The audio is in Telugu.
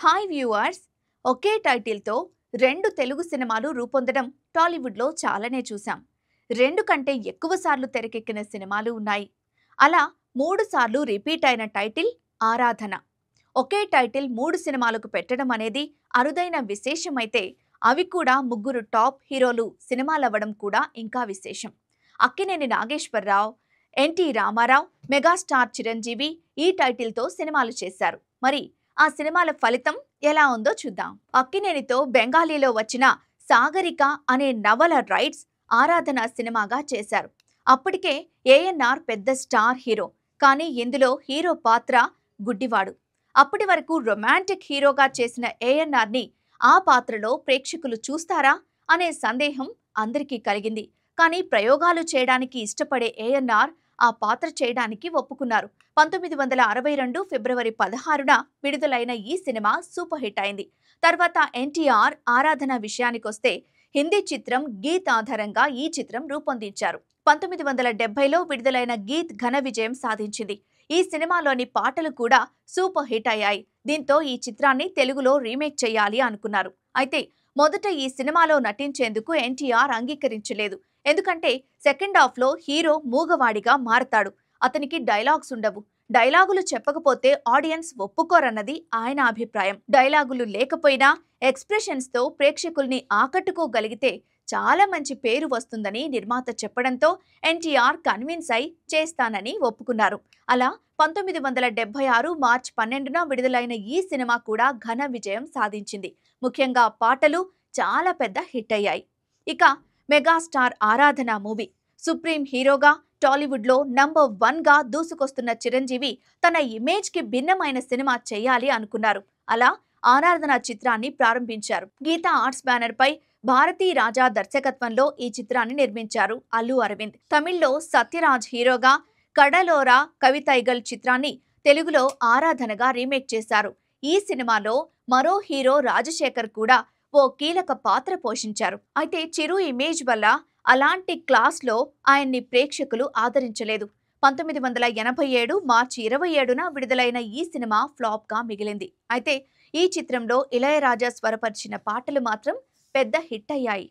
హాయ్ వ్యూవర్స్, ఒకే టైటిల్తో రెండు తెలుగు సినిమాలు రూపొందడం టాలీవుడ్లో చాలానే చూసాం. రెండు కంటే ఎక్కువ సార్లు తెరకెక్కిన సినిమాలు ఉన్నాయి. అలా 3 సార్లు రిపీట్ అయిన టైటిల్ ఆరాధన. ఒకే టైటిల్ 3 సినిమాలకు పెట్టడం అనేది అరుదైన విశేషమైతే అవి కూడా ముగ్గురు టాప్ హీరోలు సినిమాలవ్వడం కూడా ఇంకా విశేషం. అక్కినేని నాగేశ్వరరావు, ఎన్టీ రామారావు, మెగాస్టార్ చిరంజీవి ఈ టైటిల్తో సినిమాలు చేశారు. మరి ఆ సినిమాల ఫలితం ఎలా ఉందో చూద్దాం. అక్కినేనితో బెంగాలీలో వచ్చిన సాగరిక అనే నవల రైట్స్ ఆరాధన సినిమాగా చేశారు. అప్పటికే ఏఎన్ఆర్ పెద్ద స్టార్ హీరో, కానీ ఇందులో హీరో పాత్ర గుడ్డివాడు. అప్పటి వరకు రొమాంటిక్ హీరోగా చేసిన ఏఎన్ఆర్ని ఆ పాత్రలో ప్రేక్షకులు చూస్తారా అనే సందేహం అందరికీ కలిగింది. కానీ ప్రయోగాలు చేయడానికి ఇష్టపడే ఏఎన్ఆర్ ఆ పాత్ర చేయడానికి ఒప్పుకున్నారు. 1962 ఫిబ్రవరి 16న విడుదలైన ఈ సినిమా సూపర్ హిట్ అయింది. తర్వాత ఎన్టీఆర్ ఆరాధన విషయానికొస్తే హిందీ చిత్రం గీత్ ఆధారంగా ఈ చిత్రం రూపొందించారు. 1970లో విడుదలైన గీత్ ఘన విజయం సాధించింది. ఈ సినిమాలోని పాటలు కూడా సూపర్ హిట్ అయ్యాయి. దీంతో ఈ చిత్రాన్ని తెలుగులో రీమేక్ చేయాలి అనుకున్నారు. అయితే మొదట ఈ సినిమాలో నటించేందుకు ఎన్టీఆర్ అంగీకరించలేదు. ఎందుకంటే సెకండ్ హాఫ్లో హీరో మూగవాడిగా మారతాడు. అతనికి డైలాగ్స్ ఉండవు. డైలాగులు చెప్పకపోతే ఆడియన్స్ ఒప్పుకోరన్నది ఆయన అభిప్రాయం. డైలాగులు లేకపోయినా ఎక్స్ప్రెషన్స్తో ప్రేక్షకుల్ని ఆకట్టుకోగలిగితే చాలా మంచి పేరు వస్తుందని నిర్మాత చెప్పడంతో ఎన్టీఆర్ కన్విన్స్ అయి చేస్తానని ఒప్పుకున్నారు. అలా 1976 మార్చి 12న విడుదలైన ఈ సినిమా కూడా ఘన విజయం సాధించింది. ముఖ్యంగా పాటలు చాలా పెద్ద హిట్ అయ్యాయి. ఇక మెగాస్టార్ ఆరాధన మూవీ. సుప్రీం హీరోగా టాలీవుడ్లో నంబర్ 1గా దూసుకొస్తున్న చిరంజీవి తన ఇమేజ్కి భిన్నమైన సినిమా చేయాలి అనుకున్నారు. అలా ఆరాధన చిత్రాన్ని ప్రారంభించారు. గీతా ఆర్ట్స్ బ్యానర్పై భారతీ రాజా దర్శకత్వంలో ఈ చిత్రాన్ని నిర్మించారు అల్లు అరవింద్. తమిళ్లో సత్యరాజ్ హీరోగా కడలోరా కవితైగల్ చిత్రాన్ని తెలుగులో ఆరాధనగా రీమేక్ చేశారు. ఈ సినిమాలో మరో హీరో రాజశేఖర్ కూడా ఓ కీలక పాత్ర పోషించారు. అయితే చిరు ఇమేజ్ వల్ల అలాంటి క్లాస్లో ఆయన్ని ప్రేక్షకులు ఆదరించలేదు. 1987 మార్చి 27న విడుదలైన ఈ సినిమా ఫ్లాప్గా మిగిలింది. అయితే ఈ చిత్రంలో ఇళయరాజా స్వరపరిచిన పాటలు మాత్రం పెద్ద హిట్ అయ్యాయి.